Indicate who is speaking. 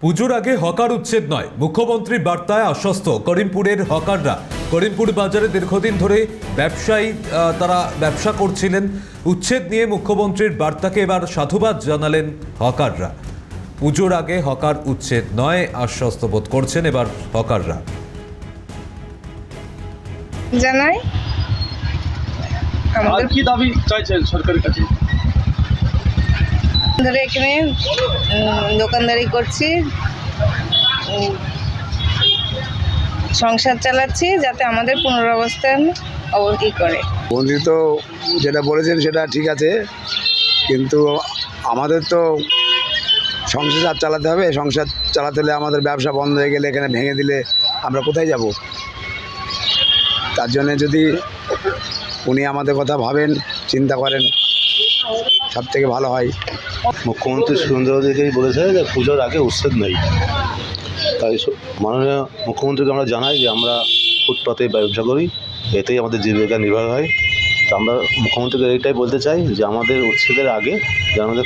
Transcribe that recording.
Speaker 1: পুজোর আগে হকার উচ্ছেদ নয়, মুখ্যমন্ত্রীর বার্তায় আশ্বস্ত করিমপুরের হকাররা। করিমপুর বাজারে দীর্ঘদিন ধরে তারা ব্যবসা করছিলেন। উচ্ছেদ নিয়ে মুখ্যমন্ত্রীর বার্তাকে এবার সাধুবাদ জানালেন হকাররা। পুজোর আগে হকার উচ্ছেদ নয়, আশ্বস্ত বোধ করছেন এবার হকাররা।
Speaker 2: জানাই
Speaker 3: আর কি দাবি চাইছেন সরকারের কাছে?
Speaker 2: ধরে এখানে দোকানদারি করছি, সংসার চালাচ্ছি, যাতে আমাদের পুনরবস্থান করে।
Speaker 4: মন্ত্রী তো যেটা বলেছেন সেটা ঠিক আছে, কিন্তু আমাদের তো সংসার চালাতে হবে। সংসার চালাতে হলে আমাদের ব্যবসা বন্ধ হয়ে গেলে, এখানে ভেঙে দিলে আমরা কোথায় যাব? তার জন্যে যদি উনি আমাদের কথা ভাবেন, চিন্তা করেন, সব থেকে ভালো হয়।
Speaker 5: মুখ্যমন্ত্রী সুরেন্দ্র অধিকারী বলেছে যে পুজোর আগে উচ্ছেদ নেই। তাই মাননীয় মুখ্যমন্ত্রীকে আমরা জানাই যে আমরা ফুটপাতে ব্যবসা করি, এতেই আমাদের জীবিকা নির্বাহ হয়। তো আমরা মুখ্যমন্ত্রীকে এইটাই বলতে চাই যে আমাদের উচ্ছেদের আগে যে আমাদের